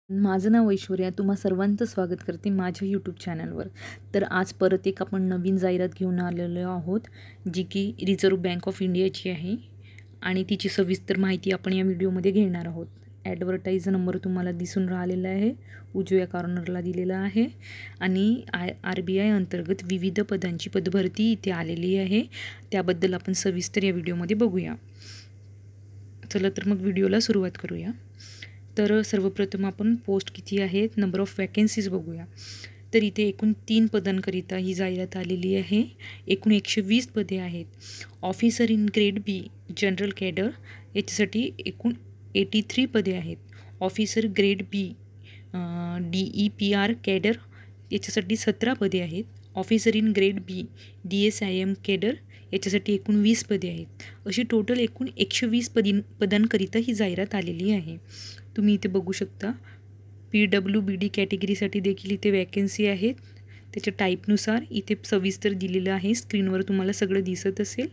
माझं नाव ऐश्वर्या. तुम्हा सर्वांचं स्वागत करते माझ्या यूट्यूब चॅनलवर. तर आज परत एक आपण नवीन जाहिरात घेऊन आलेलो आहोत, जी की रिझर्व्ह बँक ऑफ इंडियाची आहे आणि तिची सविस्तर माहिती आपण या व्हिडिओमध्ये घेणार आहोत. ॲडव्हर्टाईज नंबर तुम्हाला दिसून राहिलेला आहे, उजव्या कॉर्नरला दिलेला आहे आणि RBI अंतर्गत विविध पदांची पदभरती इथे आलेली आहे. त्याबद्दल आपण सविस्तर या व्हिडिओमध्ये बघूया. चला तर मग व्हिडिओला सुरुवात करूया. तर सर्वप्रथम आपण पोस्ट किती आहेत, नंबर ऑफ वॅकन्सीज बघूया. तर इथे एकूण 3 पदांकरिता ही जाहिरात आलेली आहे. एकूण 120 पदे आहेत. Officer in grade B general cadre याच्यासाठी एकूण 83 पदे आहेत. Officer grade B DEPR cadre याच्यासाठी 17 पदे आहेत. Officer in grade B DSIM cadre याच्यासाठी एकूण 20 पदे आहेत. अशी टोटल एकूण 120 पदांकरिता ही जाहिरात आलेली आहे. तुम्ही इथे बघू शकता PWBD कॅटेगरीसाठी देखील इथे वॅकन्सी आहेत. त्याच्या टाईपनुसार इथे सविस्तर दिलेलं आहे. स्क्रीनवर तुम्हाला सगळं दिसत असेल.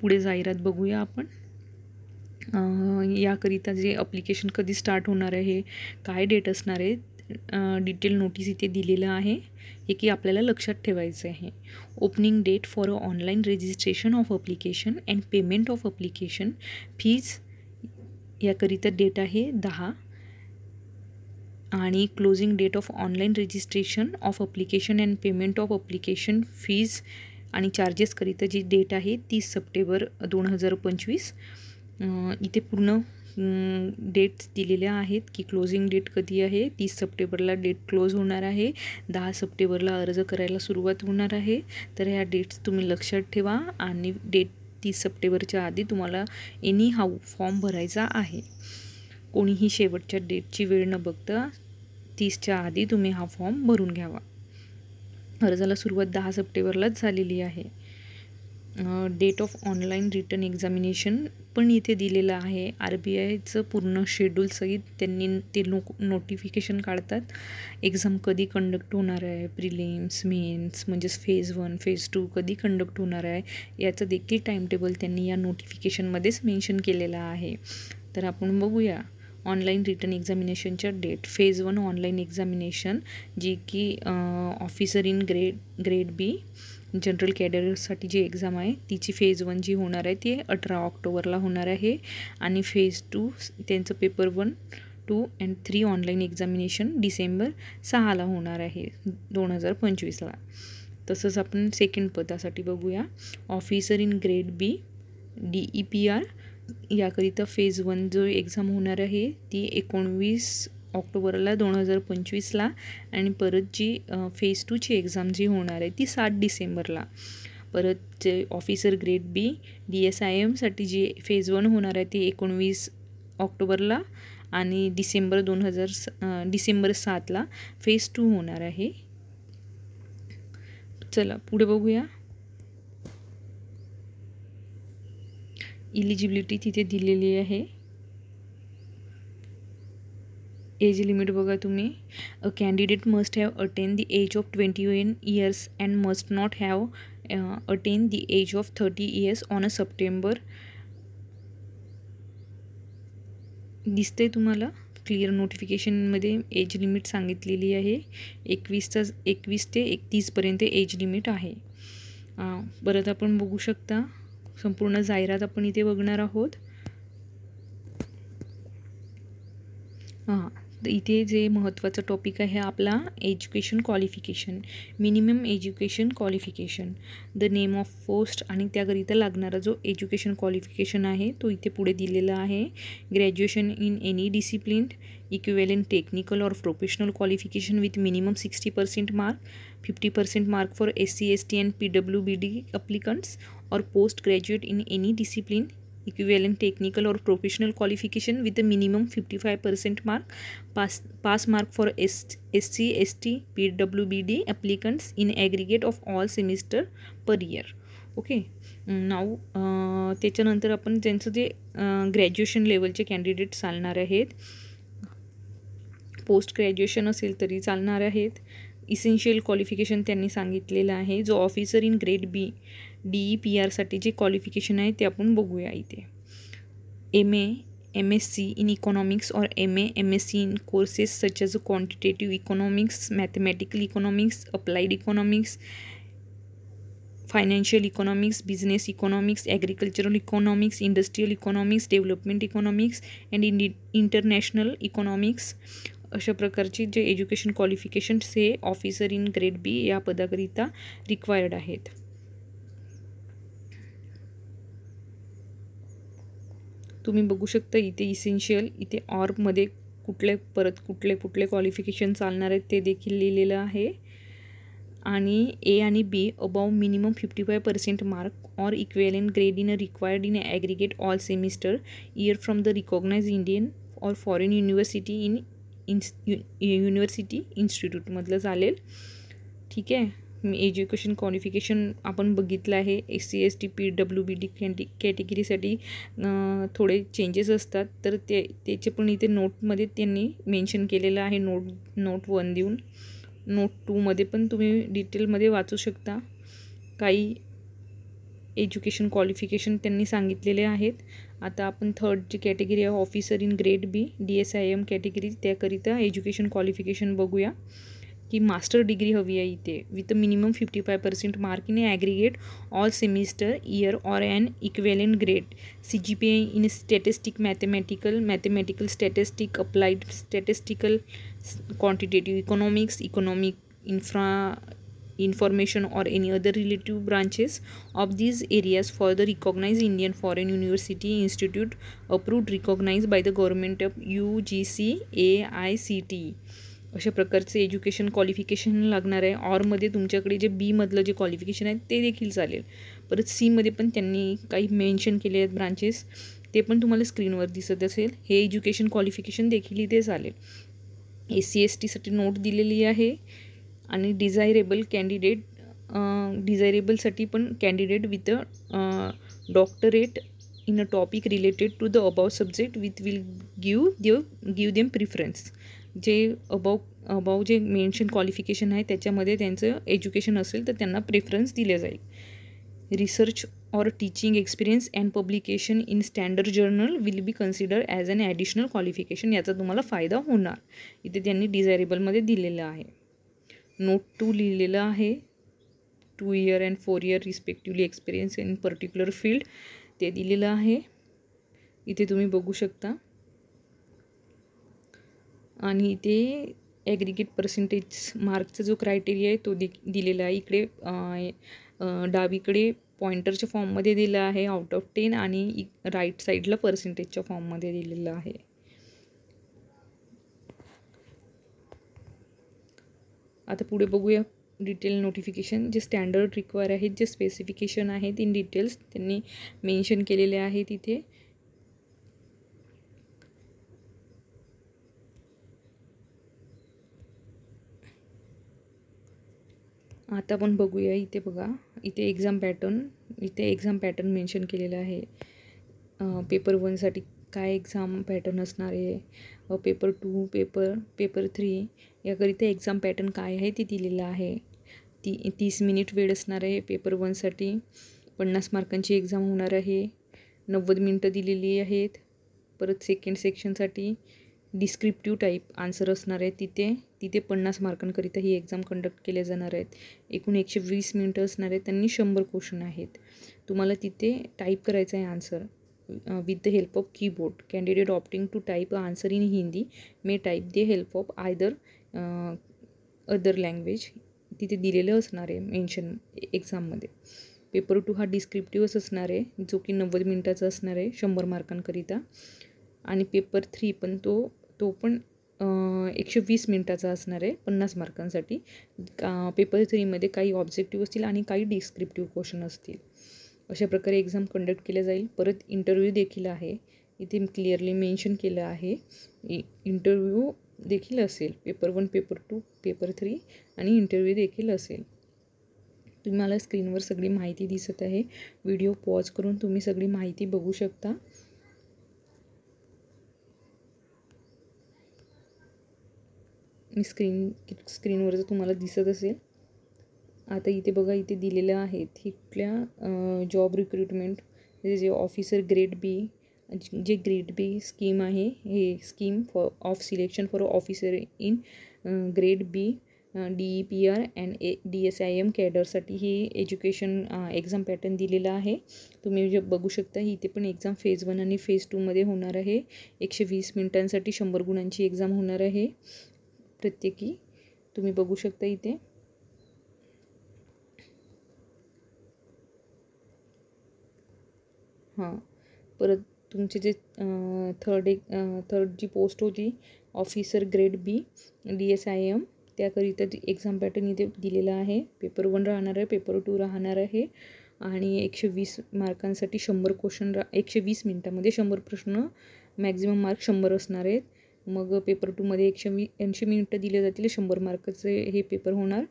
पुढे जाहिरात बघूया आपण. याकरिता जे अप्लिकेशन कधी स्टार्ट होणार आहे, काय डेट असणार आहे, डिटेल नोटीस इथे दिलेलं आहे. हे की आपल्याला लक्षात ठेवायचं आहे. Opening date for online registration of application and payment of application fees याकरिता डेट आहे 10 आणि closing date of online registration of application and payment of application fees आणि चार्जेसकरिता जी डेट आहे 30 सप्टेंबर 2025. इथे पूर्ण डेट्स दिलेल्या आहेत की क्लोजिंग डेट कधी आहे. 30 सप्टेंबरला डेट क्लोज होणार आहे. 10 सप्टेंबरला अर्ज करायला सुरुवात होणार आहे. तर ह्या डेट्स तुम्ही लक्षात ठेवा आणि डेट 30 सप्टेंबरच्या आधी तुम्हाला एनी हाऊ फॉर्म भरायचा आहे. कोणीही शेवटच्या डेटची वेळ न बघता 30च्या आधी तुम्ही हा फॉर्म भरून घ्यावा. अर्जाला सुरुवात 10 सप्टेंबरलाच झालेली आहे. Date of online written examination पण इथे दिलेलं आहे. RBIचं पूर्ण शेड्यूलसहित त्यांनी ते नोटिफिकेशन काढतात. एक्झाम कधी कंडक्ट होणार आहे, प्रिलिम्स, मेन्स म्हणजेच फेज 1, फेज 2 कधी कंडक्ट होणार आहे याचं देखील टाईमटेबल त्यांनी या नोटिफिकेशनमध्येच मेन्शन केलेलं आहे. तर आपण बघूया ऑनलाईन रिटर्न एक्झामिनेशनच्या डेट. फेज 1 ऑनलाईन एक्झामिनेशन जी की officer in grade B general कॅडरसाठी जी एक्झाम आहे तिची फेज 1 जी होणार आहे ती 18 ऑक्टोबरला होणार आहे आणि फेज 2 त्यांचं paper 1, 2 and 3 online examination December 6ला होणार आहे 2025ला. तसंच आपण सेकंड पदासाठी बघूया. Officer in grade B DEPR याकरिता फेज 1 जो एक्झाम होणार आहे ती 19 ऑक्टोबरला 2025ला आणि परत जी फेज 2ची एक्झाम जी होणार आहे ती 7 डिसेंबरला. परत जे ऑफिसर ग्रेड बी DSIMसाठी जी फेज 1 होणार आहे ती 19 ऑक्टोबरला आणि डिसेंबर 7ला फेज 2 होणार आहे. चला पुढे बघूया. इलिजिबिलिटी तिथे दिलेली आहे. एज लिमिट बघा तुम्ही. A candidate must have attain the age of 21 years and must not have attain the age of 30 years on a September. दिसते तुम्हाला क्लिअर नोटिफिकेशनमध्ये एज लिमिट सांगितलेली आहे. 21 ते 31पर्यंत एज लिमिट आहे. परत आपण बघू शकता संपूर्ण जाहिरात आपण इथे बघणार आहोत. इथे जे महत्त्वाचं टॉपिक आहे आपला education qualification. Minimum education qualification, the name of post आणि त्याकरिता लागणारा जो एज्युकेशन क्वालिफिकेशन आहे तो इथे पुढे दिलेला आहे. Graduation in any discipline, equivalent technical और professional qualification with minimum 60% mark, 50% mark for SC, ST and PWBD applicants or post graduate in any discipline, equivalent technical or professional qualification with a minimum 55% mark, pass mark for SC, ST, PWBD applicants in aggregate of all semester per year. Okay. नाव त्याच्यानंतर आपण त्यांचं जे graduation लेवलचे candidate चालणार आहेत, post graduation असेल तरी चालणार आहेत. इसेन्शियल क्वालिफिकेशन त्यांनी सांगितलेलं आहे. जो ऑफिसर इन ग्रेड बी DEPRसाठी जे क्वालिफिकेशन आहे ते आपण बघूया इथे. MA MSc in economics or MA, MSc in courses such as quantitative economics, mathematical economics, applied economics, financial economics, business economics, agricultural economics, industrial economics, development economics and international economics. अशा प्रकारचे जे education qualifications हे officer in grade बी या पदाकरिता required आहेत. तुम्ही बघू शकता इथे इसेन्शियल, इथे ऑरमध्ये कुठले क्वालिफिकेशन चालणार आहेत ते देखील लिहिलेलं आहे. आणि ए आणि B above minimum 55% mark or equivalent grade in required in aggregate all semester year from the recognise Indian or foreign university university इन्स्टिट्यूटमधलं चालेल. ठीक आहे. एज्युकेशन क्वालिफिकेशन आपण बघितलं आहे. SC ST PWBD कॅटेगरीसाठी थोडे चेंजेस असतात, तर त्याचे पण इथे नोटमध्ये त्यांनी मेन्शन केलेलं आहे. नोट 1 देऊन नोट 2मध्ये पण तुम्ही डिटेलमध्ये वाचू शकता. काही एज्युकेशन क्वालिफिकेशन त्यांनी सांगितलेले आहेत. आता आपण थर्ड जी कॅटेगरी आहे officer in grade B DSIM category, त्याकरिता एज्युकेशन क्वालिफिकेशन बघूया की मास्टर डिग्री हवी आहे इथे with minimum 55% mark in aggregate all semester year or an equivalent grade. CGPA in statistic mathematical statistic, applied statistical, quantitative economics, information or any other relative branches of these areas for the recognized Indian foreign university institute approved recognized by the government of UGC AICTE. अशा प्रकारचे education qualification लागणार आहे. ऑरमध्ये तुमच्याकडे जे बीमधलं जे qualification आहे ते देखील चालेल. परत सीमध्ये पण त्यांनी काही मेन्शन केले आहेत ब्रांचेस, ते पण तुम्हाला स्क्रीनवर दिसत असेल. हे एज्युकेशन क्वालिफिकेशन देखील इथे चालेल. SC STसाठी नोट दिलेली आहे. आणि डिझायरेबलसाठी पण candidate with doctorate in a topic related to the above subject will give them preference. जे अबाव जे मेन्शन क्वालिफिकेशन आहे त्याच्यामध्ये त्यांचं एज्युकेशन असेल तर त्यांना प्रेफरन्स दिले जाईल. Research or teaching experience and publication in standard journal will be consider as an additional qualification. याचा तुम्हाला फायदा होणार. इथे त्यांनी डिझायरेबलमध्ये दिलेलं आहे. नोट 2 लिहिलेलं आहे. 2 year and 4 year respectively experience in particular field ते दिलेलं आहे. इथे तुम्ही बघू शकता. आणि इथे ॲग्रिगेट पर्सेंटेज मार्कचा जो क्रायटेरिया आहे तो दिलेला आहे. इकडे डावीकडे पॉइंटरच्या फॉर्ममध्ये दिलं आहे आउट ऑफ 10 आणि राईट साईडला पर्सेंटेजच्या फॉर्ममध्ये दिलेलं आहे. आता पुढे बघूया डिटेल नोटिफिकेशन. जे स्टँडर्ड रिक्वायर आहेत, जे स्पेसिफिकेशन आहेत इन डिटेल्स त्यांनी मेन्शन केलेले आहेत तिथे. आता आपण बघूया. इथे बघा, इथे एक्झाम पॅटर्न मेन्शन केलेलं आहे. पेपर 1साठी काय एक्झाम पॅटर्न असणार आहे, पेपर 2, पेपर 3 याकरिता एक्झाम पॅटर्न काय आहे ते दिलेलं आहे. 30 मिनिट वेळ असणार आहे पेपर 1साठी. 50 मार्कांची एक्झाम होणार आहे. 90 मिनटं दिलेली आहेत. परत सेकंड सेक्शनसाठी डिस्क्रिप्टिव्ह टाईप आन्सर असणार आहे. तिथे 50 मार्कांकरिता ही एक्झाम कंडक्ट केल्या जाणार आहेत. एकूण 120 मिनटं असणार आहेत. त्यांनी 100 क्वेश्चन आहेत. तुम्हाला तिथे टाईप करायचं आहे answer with the help of keyboard. Candidate opting to type answer in Hindi may type the help of either other language. तिथे दिलेलं असणार आहे मेन्शन एक्झाममध्ये. पेपर 2 हा डिस्क्रिप्टिव्हच असणार आहे, जो की 90 मिनटाचा असणार आहे 100 मार्कांकरिता. आणि पेपर 3 पण तो पण 120 मिनटाचा असणार आहे 50 मार्कांसाठी. पेपर 3मध्ये काही ऑब्जेक्टिव्ह असतील आणि काही डिस्क्रिप्टिव्ह क्वेश्चन असतील. अशा प्रकारे एक्झाम कंडक्ट केल्या जाईल. परत इंटरव्ह्यू देखील आहे. इथे क्लिअरली मेन्शन केलं आहे इंटरव्ह्यू देखील असेल. पेपर 1, पेपर 2, पेपर 3 आणि इंटरव्ह्यू देखील असेल. तुम्हाला स्क्रीनवर सगळी माहिती दिसत आहे. व्हिडिओ पॉज करून तुम्ही सगळी माहिती बघू शकता. स्क्रीनवर जर तुम्हाला दिसत असेल. आता इथे बघा, इथे दिलेलं आहेत ही कुठल्या जॉब रिक्रुटमेंट जे ऑफिसर ग्रेड बी जे ग्रेड बी स्कीम आहे, हे scheme of selection for officer in grade B DEPR and DSIM कॅडरसाठी ही एज्युकेशन एक्झाम पॅटर्न दिलेला आहे. तुम्ही जे बघू शकता इथे पण एक्झाम फेज 1 आणि फेज 2मध्ये होणार आहे. 120 मिनिटांसाठी 100 गुणांची एक्झाम होणार आहे प्रत्येकी. तुम्ही बघू शकता इथे. हां, परत तुमचे जे थर्ड जी पोस्ट होती ऑफिसर ग्रेड बी DSIM त्याकरिता एक्झाम पॅटर्न इथे दिलेला आहे. पेपर 1 राहणार आहे, पेपर 2 राहणार आहे आणि 120 मार्कांसाठी 100 क्वेश्चन 120 मिनिटामध्ये 100 प्रश्न, मॅक्झिमम मार्क 100 असणार आहेत. मग पेपर 2मध्ये 180 मिनिटं दिले जातील, 100 मार्काचे हे पेपर होणार.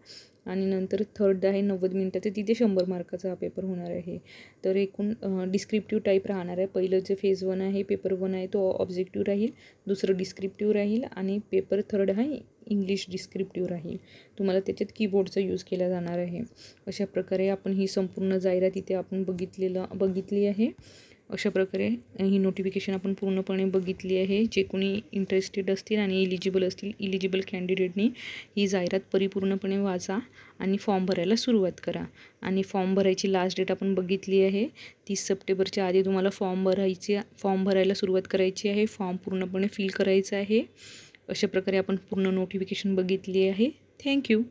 आणि नंतर थर्ड आहे 90 मिनिटाचे, तिथे 100 मार्काचा हा पेपर होणार आहे. तर एकूण डिस्क्रिप्टिव्ह टाईप राहणार आहे. पहिलं जे फेज 1 आहे, पेपर 1 आहे तो ऑब्जेक्टिव्ह राहील, दुसरं डिस्क्रिप्टिव्ह राहील आणि पेपर थर्ड हा इंग्लिश डिस्क्रिप्टिव्ह राहील. तुम्हाला त्याच्यात कीबोर्डचा यूज केला जाणार आहे. अशा प्रकारे आपण ही संपूर्ण जाहिरात इथे आपण बघितली आहे. अशा प्रकारे ही नोटिफिकेशन आपण पूर्णपणे बघितली आहे. जे कोणी इंटरेस्टेड असतील आणि इलिजिबल कॅन्डिडेटनी ही जाहिरात परिपूर्णपणे वाचा आणि फॉर्म भरायला सुरुवात करा. आणि फॉर्म भरायची लास्ट डेट आपण बघितली आहे. 30 सप्टेंबरच्या आधी तुम्हाला फॉर्म भरायला सुरुवात करायची आहे. फॉर्म पूर्णपणे फिल करायचं आहे. अशा प्रकारे आपण पूर्ण नोटिफिकेशन बघितली आहे. थँक्यू.